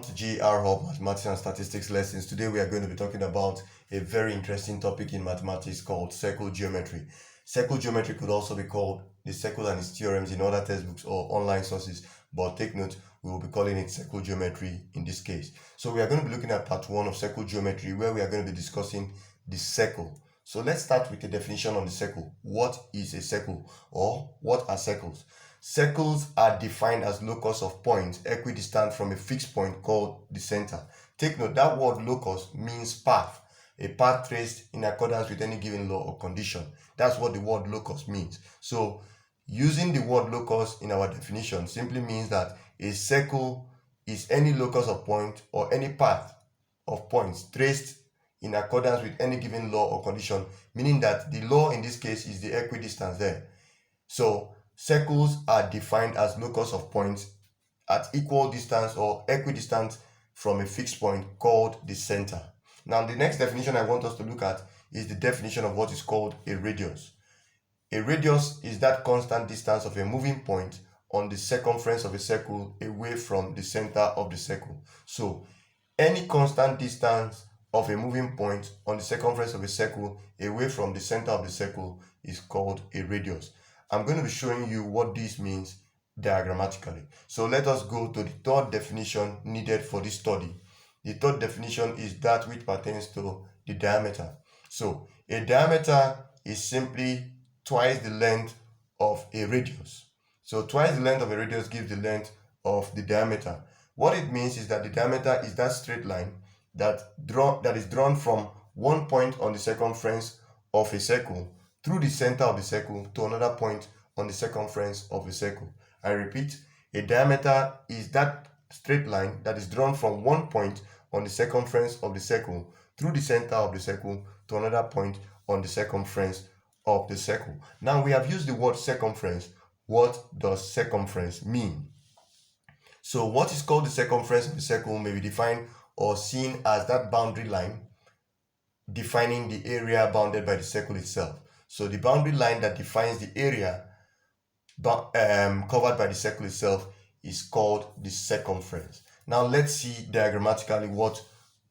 To GR Hub Mathematics and Statistics lessons. Today we are going to be talking about a very interesting topic in mathematics called circle geometry. Circle geometry could also be called the circle and its theorems in other textbooks or online sources, but take note, we will be calling it circle geometry in this case. So we are going to be looking at part 1 of circle geometry, where we are going to be discussing the circle. So let's start with the definition of the circle. What is a circle, or what are circles? Circles are defined as locus of points equidistant from a fixed point called the center. Take note, that word locus means path, a path traced in accordance with any given law or condition. That's what the word locus means. So using the word locus in our definition simply means that a circle is any locus of point or any path of points traced in accordance with any given law or condition, meaning that the law in this case is the equidistance there. So circles are defined as locus of points at equal distance or equidistant from a fixed point called the center. Now, the next definition I want us to look at is the definition of what is called a radius. A radius is that constant distance of a moving point on the circumference of a circle away from the center of the circle. So, any constant distance of a moving point on the circumference of a circle away from the center of the circle is called a radius. I'm going to be showing you what this means diagrammatically. So let us go to the third definition needed for this study. The third definition is that which pertains to the diameter. So a diameter is simply twice the length of a radius. So twice the length of a radius gives the length of the diameter. What it means is that the diameter is that straight line that is drawn from one point on the circumference of a circle through the center of the circle to another point on the circumference of a circle. I repeat, a diameter is that straight line that is drawn from one point on the circumference of the circle through the center of the circle to another point on the circumference of the circle. Now we have used the word circumference. What does circumference mean? So what is called the circumference of the circle may be defined or seen as that boundary line defining the area bounded by the circle itself. So the boundary line that defines the area covered by the circle itself is called the circumference. Now let's see diagrammatically what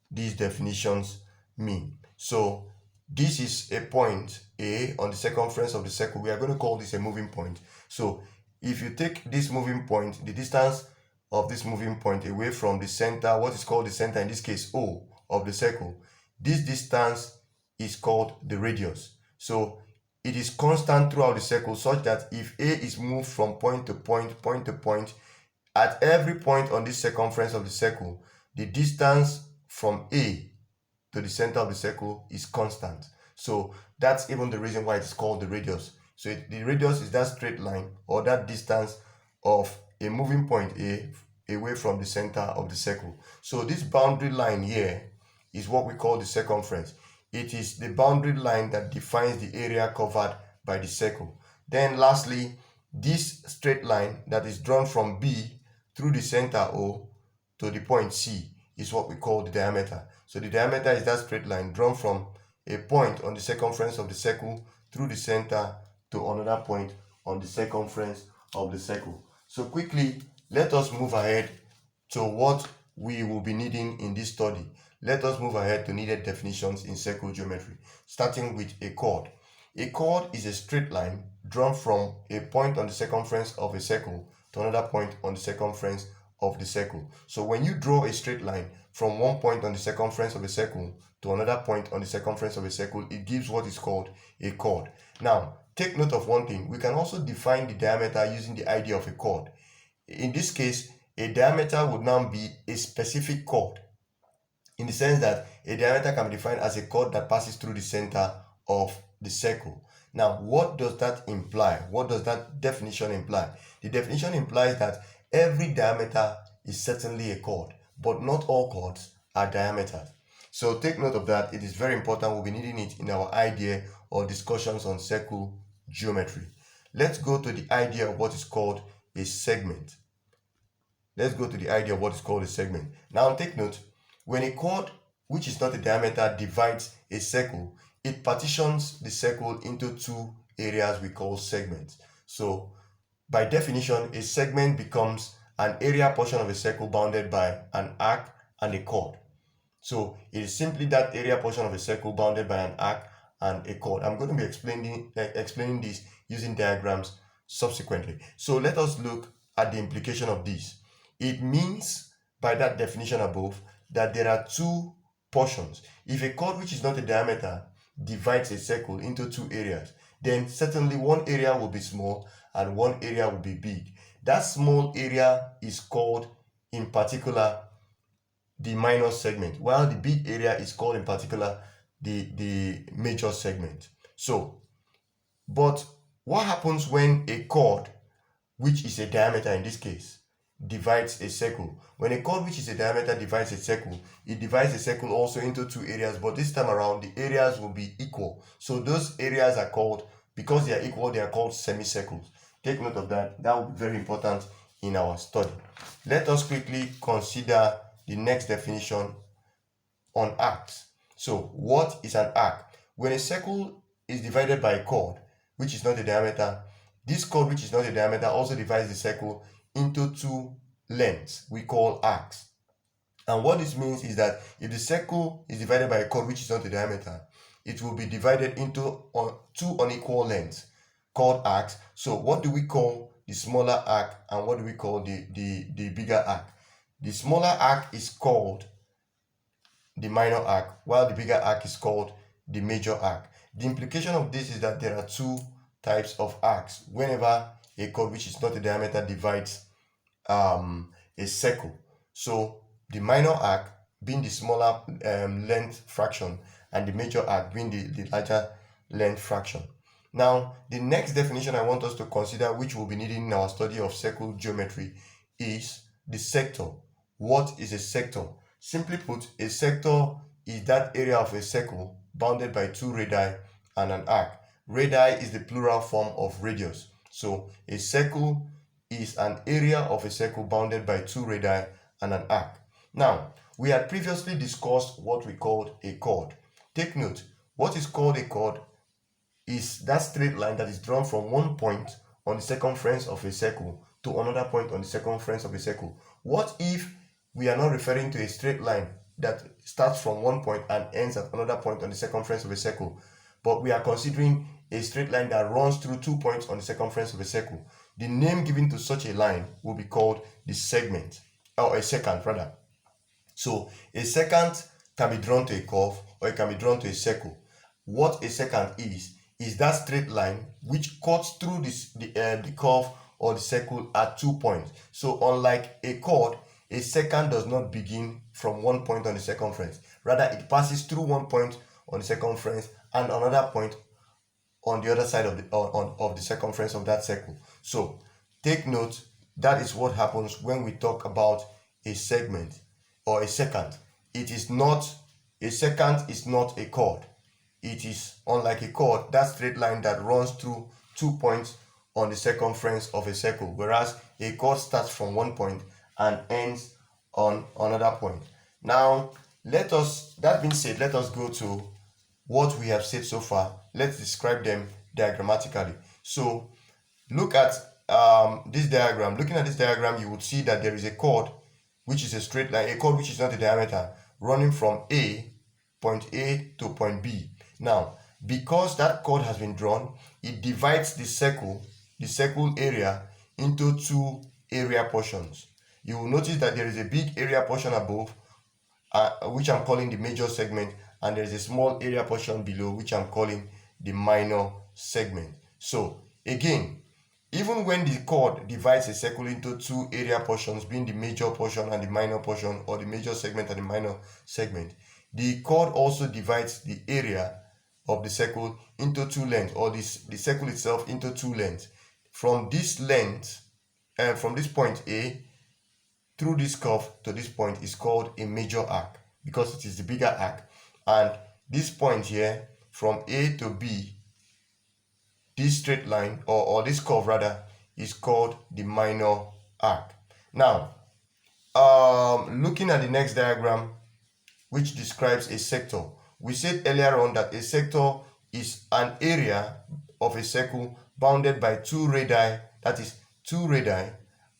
these definitions mean. So this is a point A on the circumference of the circle. We are going to call this a moving point. So if you take this moving point, the distance of this moving point away from the center, what is called the center, in this case O, of the circle, this distance is called the radius. So it is constant throughout the circle, such that if A is moved from point to point, at every point on this circumference of the circle, the distance from A to the center of the circle is constant. So that's even the reason why it's called the radius. So the radius is that straight line or that distance of a moving point A away from the center of the circle. So this boundary line here is what we call the circumference. It is the boundary line that defines the area covered by the circle. Then lastly, this straight line that is drawn from B through the center O to the point C is what we call the diameter. So the diameter is that straight line drawn from a point on the circumference of the circle through the center to another point on the circumference of the circle. So quickly, let us move ahead to what we will be needing in this study. Let us move ahead to needed definitions in circle geometry, starting with a chord. A chord is a straight line drawn from a point on the circumference of a circle to another point on the circumference of the circle. So when you draw a straight line from one point on the circumference of a circle to another point on the circumference of a circle, it gives what is called a chord. Now, take note of one thing. We can also define the diameter using the idea of a chord. In this case, a diameter would now be a specific chord, in the sense that a diameter can be defined as a chord that passes through the center of the circle. Now, what does that imply? What does that definition imply? The definition implies that every diameter is certainly a chord, but not all chords are diameters. So take note of that. It is very important. We'll be needing it in our idea or discussions on circle geometry. Let's go to the idea of what is called a segment. Let's go to the idea of what is called a segment. Now take note, when a chord, which is not a diameter, divides a circle, it partitions the circle into two areas we call segments. So by definition, a segment becomes an area portion of a circle bounded by an arc and a chord. So it is simply that area portion of a circle bounded by an arc and a chord. I'm going to be explaining this using diagrams subsequently. So let us look at the implication of this. It means, by that definition above, that there are two portions. If a chord which is not a diameter divides a circle into two areas, then certainly one area will be small and one area will be big. That small area is called, in particular, the minor segment, while the big area is called, in particular, the major segment. So, but what happens when a chord, which is a diameter in this case, divides a circle? When a chord which is a diameter divides a circle, it divides the circle also into two areas, but this time around the areas will be equal. So those areas are called, because they are equal, they are called semicircles. Take note of that. That will be very important in our study. Let us quickly consider the next definition on arcs. So what is an arc? When a circle is divided by a chord which is not a diameter, this chord which is not a diameter also divides the circle into two lengths we call arcs. And what this means is that if the circle is divided by a chord which is not a diameter, it will be divided into two unequal lengths called arcs. So what do we call the smaller arc and what do we call the bigger arc? The smaller arc is called the minor arc, while the bigger arc is called the major arc. The implication of this is that there are two types of arcs whenever a chord which is not a diameter divides a circle. So the minor arc being the smaller length fraction and the major arc being the larger length fraction. Now, the next definition I want us to consider, which we'll be needing in our study of circle geometry, is the sector. What is a sector? Simply put, a sector is that area of a circle bounded by two radii and an arc. Radii is the plural form of radius. So a circle is an area of a circle bounded by two radii and an arc. Now, we had previously discussed what we called a chord. Take note, what is called a chord is that straight line that is drawn from one point on the circumference of a circle to another point on the circumference of a circle. What if we are not referring to a straight line that starts from one point and ends at another point on the circumference of a circle, but we are considering a straight line that runs through 2 points on the circumference of a circle? The name given to such a line will be called the segment, or a secant rather. So a secant can be drawn to a curve or it can be drawn to a circle. What a secant is that straight line which cuts through the curve or the circle at 2 points. So unlike a chord, a secant does not begin from one point on the circumference. Rather, it passes through 1 point on the circumference and another point on the other side of the circumference of that circle. So take note, that is what happens when we talk about a segment or a secant. A secant is not a chord. It is, unlike a chord, that straight line that runs through 2 points on the circumference of a circle, whereas a chord starts from 1 point and ends on another point. Now, that being said, let us go to what we have said so far. Let's describe them diagrammatically. So, look at this diagram. Looking at this diagram, you would see that there is a chord which is a straight line, a chord which is not a diameter, running from point A to point B. Now, because that chord has been drawn, it divides the circle area into two area portions. You will notice that there is a big area portion above, which I'm calling the major segment, and there is a small area portion below, which I'm calling the minor segment. So, again, even when the chord divides a circle into two area portions, being the major portion and the minor portion, or the major segment and the minor segment, the chord also divides the area of the circle into two lengths, or the circle itself into two lengths. From this length, from this point A through this curve to this point is called a major arc, because it is the bigger arc. And this point here, from A to B, this straight line, or this curve rather, is called the minor arc. Now, looking at the next diagram, which describes a sector, we said earlier on that a sector is an area of a circle bounded by two radii, that is, two radii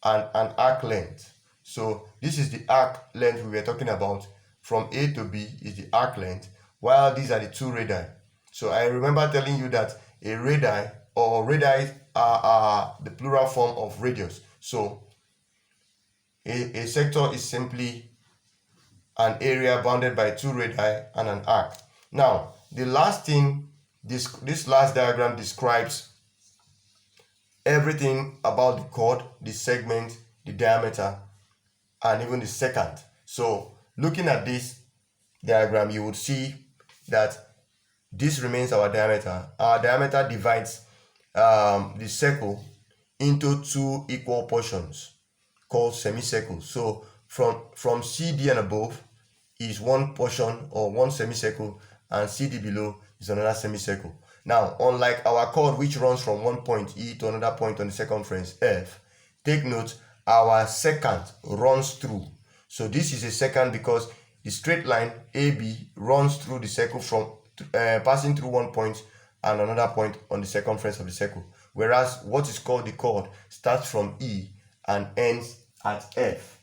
and an arc length. So this is the arc length we were talking about. From A to B is the arc length, while these are the two radii. So I remember telling you that a radii or radii are the plural form of radius. So a sector is simply an area bounded by two radii and an arc. Now, the last thing, this last diagram describes everything about the chord, the segment, the diameter, and even the secant. So, looking at this diagram, you would see that this remains our diameter. Our diameter divides the circle into two equal portions called semicircles. So from CD and above is one portion or one semicircle, and CD below is another semicircle. Now, unlike our chord which runs from one point E to another point on the circumference F, take note, our secant runs through. So this is a secant because the straight line AB runs through the circle from passing through one point and another point on the circumference of the circle. Whereas what is called the chord starts from E and ends at F.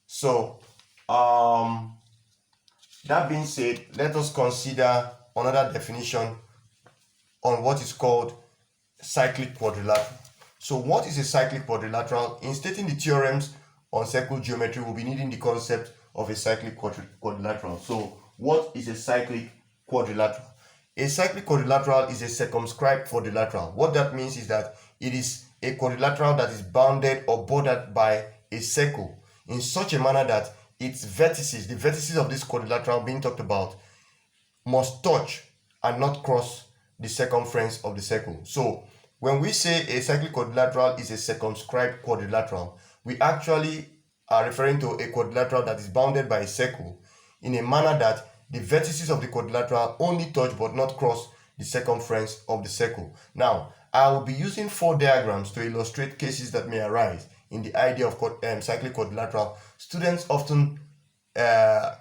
So that being said, let us consider another definition on what is called cyclic quadrilateral. So what is a cyclic quadrilateral? In stating the theorems on circle geometry, we'll be needing the concept of a cyclic quadrilateral. So what is a cyclic quadrilateral? A cyclic quadrilateral is a circumscribed quadrilateral. What that means is that it is a quadrilateral that is bounded or bordered by a circle in such a manner that its vertices, the vertices of this quadrilateral being talked about, must touch and not cross the circumference of the circle. So when we say a cyclic quadrilateral is a circumscribed quadrilateral, we actually are referring to a quadrilateral that is bounded by a circle in a manner that the vertices of the quadrilateral only touch but not cross the circumference of the circle. Now, I will be using 4 diagrams to illustrate cases that may arise in the idea of cyclic quadrilateral. Students often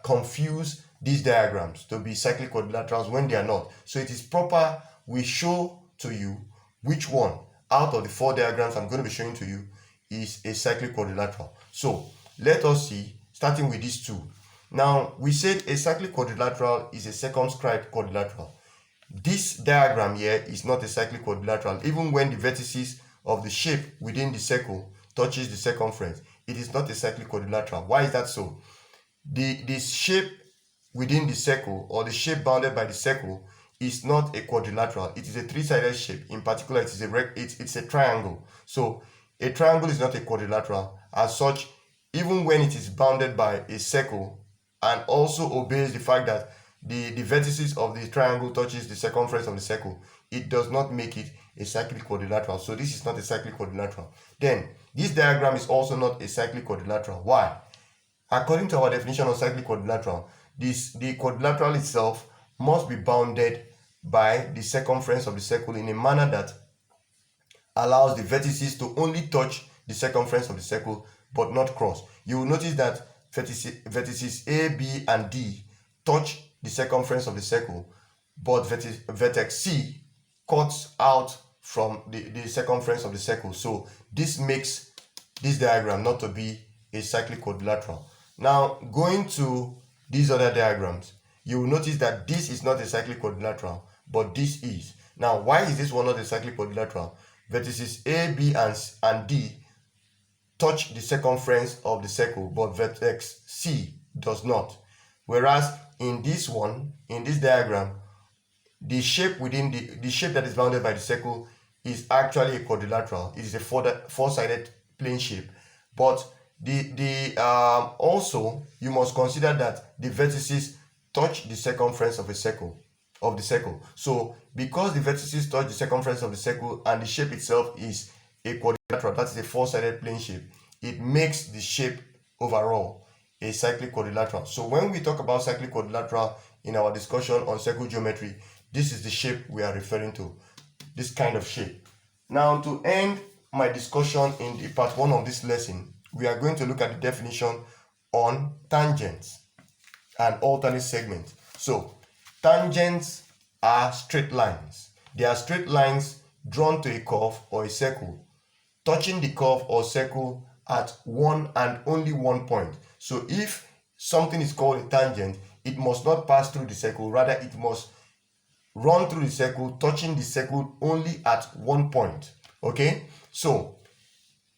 confuse these diagrams to be cyclic quadrilaterals when they are not. So it is proper we show to you which one out of the 4 diagrams I'm going to be showing to you is a cyclic quadrilateral. So let us see, starting with these 2. Now, we said a cyclic quadrilateral is a circumscribed quadrilateral. This diagram here is not a cyclic quadrilateral. Even when the vertices of the shape within the circle touches the circumference, it is not a cyclic quadrilateral. Why is that so? The shape within the circle, or the shape bounded by the circle, is not a quadrilateral. It is a 3-sided shape. In particular, it's a triangle. So a triangle is not a quadrilateral. As such, even when it is bounded by a circle and also obeys the fact that the vertices of the triangle touches the circumference of the circle, it does not make it a cyclic quadrilateral. So this is not a cyclic quadrilateral. Then this diagram is also not a cyclic quadrilateral. Why? According to our definition of cyclic quadrilateral, the quadrilateral itself must be bounded by the circumference of the circle in a manner that allows the vertices to only touch the circumference of the circle but not cross. You will notice that vertices A, B, and D touch the circumference of the circle, but vertex C cuts out from the circumference of the circle. So this makes this diagram not to be a cyclic quadrilateral. Now, going to these other diagrams, you will notice that this is not a cyclic quadrilateral, but this is. Now, why is this one not a cyclic quadrilateral? Vertices A, B, and D touch the circumference of the circle, but vertex C does not. Whereas in this one, in this diagram, the shape within the shape that is bounded by the circle is actually a quadrilateral. It is a 4-sided plane shape. But also you must consider that the vertices touch the circumference of the circle. So because the vertices touch the circumference of the circle and the shape itself is a quadrilateral, that is a 4-sided plane shape, it makes the shape overall a cyclic quadrilateral. So when we talk about cyclic quadrilateral in our discussion on circle geometry, this is the shape we are referring to, this kind of shape. Now, to end my discussion in the part 1 of this lesson, we are going to look at the definition on tangents and alternate segments. So tangents are straight lines. They are straight lines drawn to a curve or a circle touching the curve or circle at one and only one point. So if something is called a tangent, it must not pass through the circle, rather it must run through the circle, touching the circle only at one point. Okay, so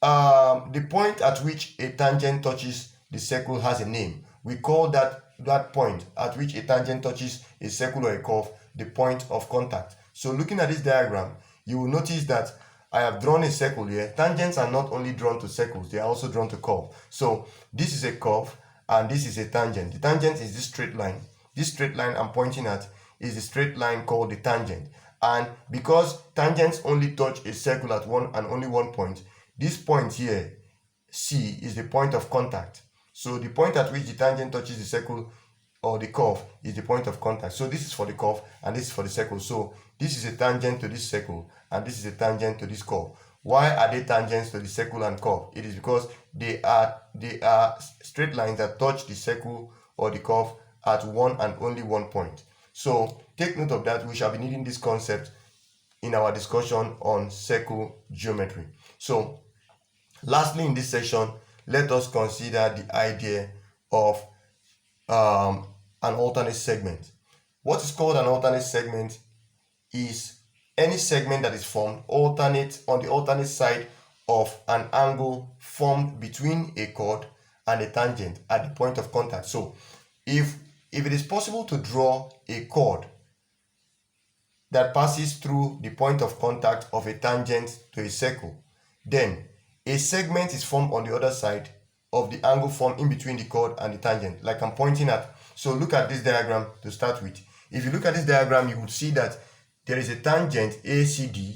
the point at which a tangent touches the circle has a name. We call that point at which a tangent touches a circle or a curve the point of contact. So looking at this diagram, you will notice that I have drawn a circle here. Tangents are not only drawn to circles, they are also drawn to curve. So this is a curve and this is a tangent. The tangent is this straight line. This straight line I'm pointing at is the straight line called the tangent. And because tangents only touch a circle at one and only one point, this point here, C, is the point of contact. So the point at which the tangent touches the circle or the curve is the point of contact. So this is for the curve and this is for the circle. So this is a tangent to this circle and this is a tangent to this curve. Why are they tangents to the circle and curve? It is because they are straight lines that touch the circle or the curve at one and only one point. So take note of that. We shall be needing this concept in our discussion on circle geometry. So lastly in this session, let us consider the idea of an alternate segment. What is called an alternate segment is any segment that is formed on the alternate side of an angle formed between a chord and a tangent at the point of contact. So if it is possible to draw a chord that passes through the point of contact of a tangent to a circle, then a segment is formed on the other side of the angle formed in between the chord and the tangent, like I'm pointing at. So look at this diagram to start with. If you look at this diagram, you would see that there is a tangent ACD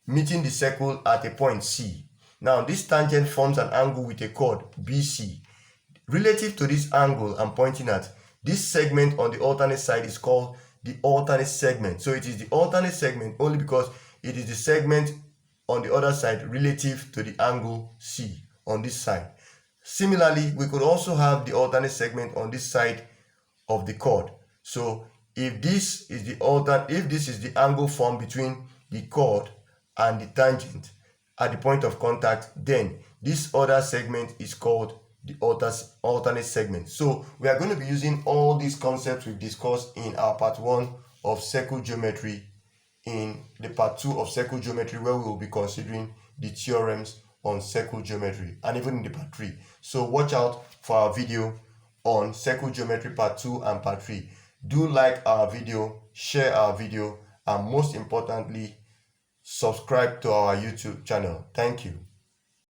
meeting the circle at a point C. Now this tangent forms an angle with a chord BC. Relative to this angle I'm pointing at, this segment on the alternate side is called the alternate segment. So it is the alternate segment only because it is the segment on the other side relative to the angle C on this side. Similarly, we could also have the alternate segment on this side of the chord. So if this is the angle formed between the chord and the tangent at the point of contact, then this other segment is called the alternate segment. So we are going to be using all these concepts we've discussed in our part 1 of circle geometry in the part 2 of circle geometry, where we will be considering the theorems on circle geometry, and even in the part 3. So watch out for our video on circle geometry part 2 and part 3. Do like our video, share our video, and most importantly, subscribe to our YouTube channel. Thank you.